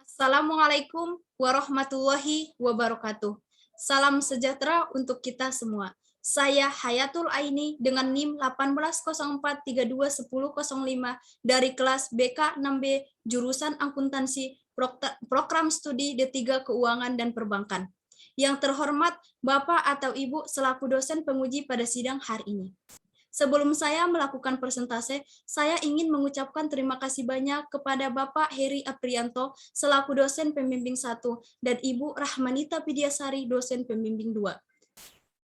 Assalamualaikum warahmatullahi wabarakatuh. Salam sejahtera untuk kita semua. Saya Hayatul Aini dengan NIM 1804321005 dari kelas BK 6B jurusan akuntansi program studi D3 Keuangan dan Perbankan. Yang terhormat Bapak atau Ibu selaku dosen penguji pada sidang hari ini. Sebelum saya melakukan presentase, saya ingin mengucapkan terima kasih banyak kepada Bapak Heri Aprianto selaku dosen pembimbing 1 dan Ibu Rahmanita Pidiasari dosen pembimbing 2.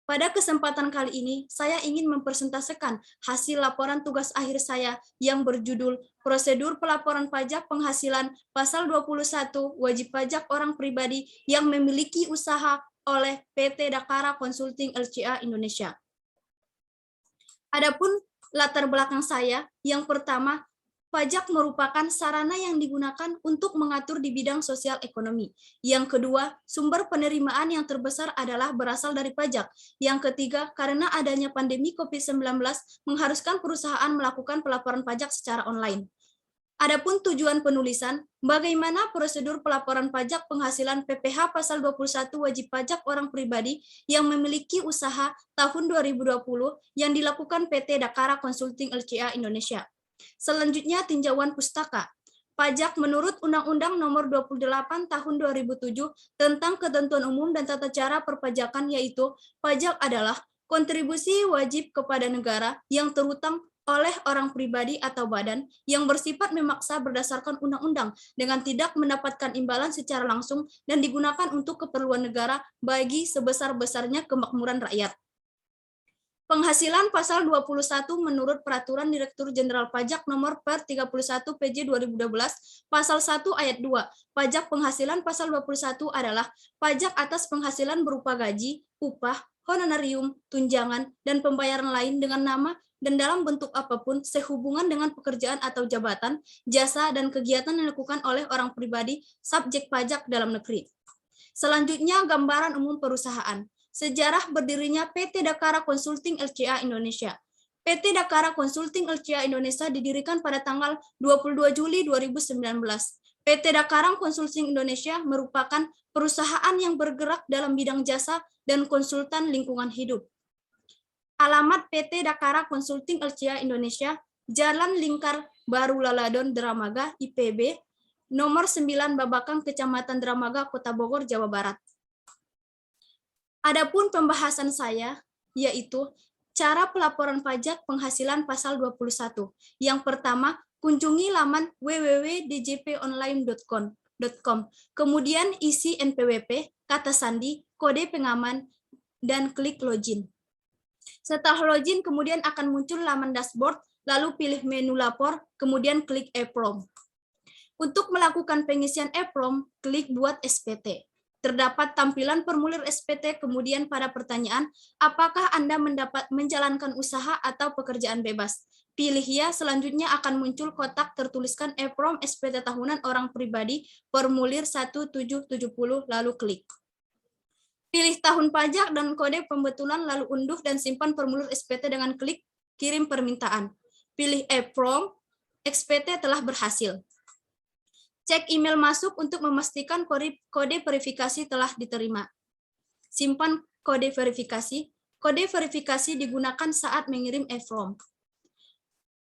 Pada kesempatan kali ini, saya ingin mempresentasekan hasil laporan tugas akhir saya yang berjudul Prosedur Pelaporan Pajak Penghasilan Pasal 21 Wajib Pajak Orang Pribadi yang Memiliki Usaha oleh PT Dakara Consulting LCA Indonesia. Adapun latar belakang saya, yang pertama, pajak merupakan sarana yang digunakan untuk mengatur di bidang sosial ekonomi. Yang kedua, sumber penerimaan yang terbesar adalah berasal dari pajak. Yang ketiga, karena adanya pandemi COVID-19 mengharuskan perusahaan melakukan pelaporan pajak secara online. Adapun tujuan penulisan, bagaimana prosedur pelaporan pajak penghasilan PPh pasal 21 wajib pajak orang pribadi yang memiliki usaha tahun 2020 yang dilakukan PT Dakara Consulting LCA Indonesia. Selanjutnya tinjauan pustaka. Pajak menurut Undang-Undang Nomor 28 Tahun 2007 tentang Ketentuan Umum dan Tata Cara Perpajakan, yaitu pajak adalah kontribusi wajib kepada negara yang terutang oleh orang pribadi atau badan yang bersifat memaksa berdasarkan undang-undang dengan tidak mendapatkan imbalan secara langsung dan digunakan untuk keperluan negara bagi sebesar-besarnya kemakmuran rakyat. Penghasilan pasal 21 menurut Peraturan Direktur Jenderal Pajak Nomor per 31 PJ 2012 pasal 1 ayat 2. Pajak penghasilan pasal 21 adalah pajak atas penghasilan berupa gaji, upah, honorarium, tunjangan, dan pembayaran lain dengan nama dan dalam bentuk apapun sehubungan dengan pekerjaan atau jabatan, jasa, dan kegiatan yang dilakukan oleh orang pribadi subjek pajak dalam negeri. Selanjutnya, gambaran umum perusahaan. Sejarah berdirinya PT Dakara Consulting LCA Indonesia. PT Dakara Consulting LCA Indonesia didirikan pada tanggal 22 Juli 2019. PT Dakara Consulting Indonesia merupakan perusahaan yang bergerak dalam bidang jasa dan konsultan lingkungan hidup. Alamat PT Dakara Consulting LCA Indonesia, Jalan Lingkar Baru Laladon, Dramaga, IPB, nomor 9 Babakan, Kecamatan Dramaga, Kota Bogor, Jawa Barat. Adapun pembahasan saya, yaitu cara pelaporan pajak penghasilan pasal 21. Yang pertama, kunjungi laman www.djponline.com. Kemudian isi NPWP, kata sandi, kode pengaman, dan klik login. Setelah login, kemudian akan muncul laman dashboard, lalu pilih menu lapor, kemudian klik e-prom. Untuk melakukan pengisian e-prom, klik buat SPT. Terdapat tampilan formulir SPT, kemudian pada pertanyaan, apakah Anda menjalankan usaha atau pekerjaan bebas? Pilih ya, selanjutnya akan muncul kotak tertuliskan e-prom SPT tahunan orang pribadi, formulir 1770, lalu klik. Pilih tahun pajak dan kode pembetulan, lalu unduh dan simpan formulir SPT dengan klik kirim permintaan. Pilih e-prom, SPT telah berhasil. Cek email masuk untuk memastikan kode verifikasi telah diterima. Simpan kode verifikasi. Kode verifikasi digunakan saat mengirim e-prom.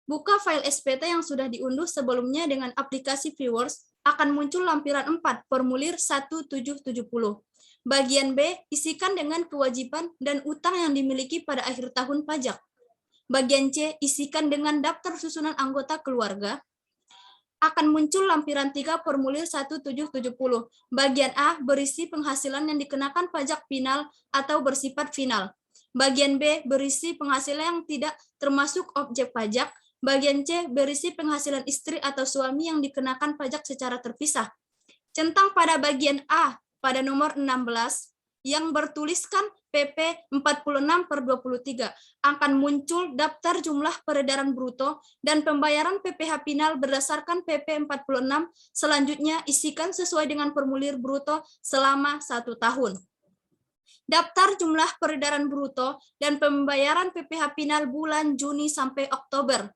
Buka file SPT yang sudah diunduh sebelumnya dengan aplikasi Viewers, akan muncul lampiran 4, formulir 1770. Bagian B, isikan dengan kewajiban dan utang yang dimiliki pada akhir tahun pajak. Bagian C, isikan dengan daftar susunan anggota keluarga. Akan muncul lampiran 3, formulir 1770. Bagian A, berisi penghasilan yang dikenakan pajak final atau bersifat final. Bagian B, berisi penghasilan yang tidak termasuk objek pajak. Bagian C, berisi penghasilan istri atau suami yang dikenakan pajak secara terpisah. Centang pada bagian A, pada nomor 16, yang bertuliskan PP 46/23 akan muncul daftar jumlah peredaran bruto dan pembayaran PPh final berdasarkan PP 46. Selanjutnya isikan sesuai dengan formulir bruto selama 1 tahun. Daftar jumlah peredaran bruto dan pembayaran PPh final bulan Juni sampai Oktober.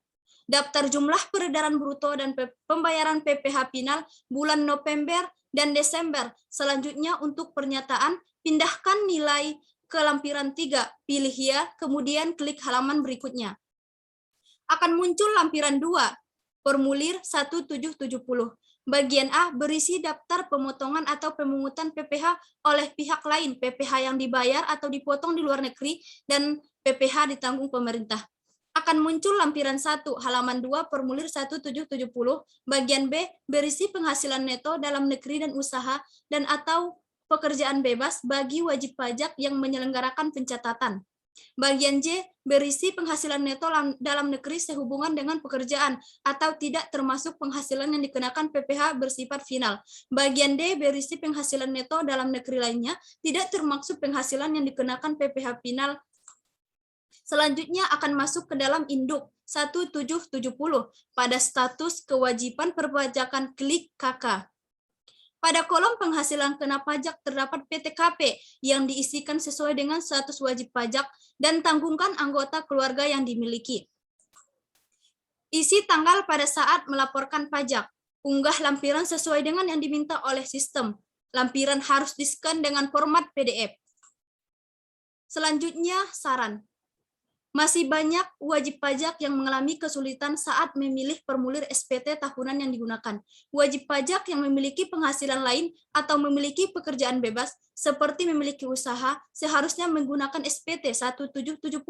Daftar jumlah peredaran bruto dan pembayaran PPh final bulan November dan Desember. Selanjutnya untuk pernyataan, pindahkan nilai ke lampiran 3, pilih ya, kemudian klik halaman berikutnya. Akan muncul lampiran 2, formulir 1770. Bagian A berisi daftar pemotongan atau pemungutan PPh oleh pihak lain, PPh yang dibayar atau dipotong di luar negeri, dan PPh ditanggung pemerintah. Akan muncul lampiran 1, halaman 2, formulir 1770. Bagian B berisi penghasilan neto dalam negeri dan usaha dan atau pekerjaan bebas bagi wajib pajak yang menyelenggarakan pencatatan. Bagian J berisi penghasilan neto dalam negeri sehubungan dengan pekerjaan atau tidak termasuk penghasilan yang dikenakan PPh bersifat final. Bagian D berisi penghasilan neto dalam negeri lainnya tidak termasuk penghasilan yang dikenakan PPh final. Selanjutnya akan masuk ke dalam induk 1770 pada status kewajiban perpajakan klik KK. Pada kolom penghasilan kena pajak terdapat PTKP yang diisikan sesuai dengan status wajib pajak dan tanggungan anggota keluarga yang dimiliki. Isi tanggal pada saat melaporkan pajak. Unggah lampiran sesuai dengan yang diminta oleh sistem. Lampiran harus di-scan dengan format PDF. Selanjutnya, saran. Masih banyak wajib pajak yang mengalami kesulitan saat memilih formulir SPT tahunan yang digunakan. Wajib pajak yang memiliki penghasilan lain atau memiliki pekerjaan bebas, seperti memiliki usaha, seharusnya menggunakan SPT 1770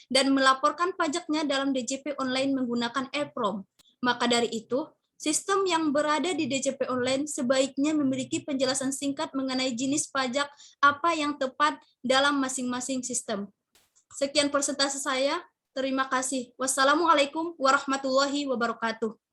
dan melaporkan pajaknya dalam DJP online menggunakan e-Prom. Maka dari itu, sistem yang berada di DJP online sebaiknya memiliki penjelasan singkat mengenai jenis pajak apa yang tepat dalam masing-masing sistem. Sekian persentase saya. Terima kasih. Wassalamualaikum warahmatullahi wabarakatuh.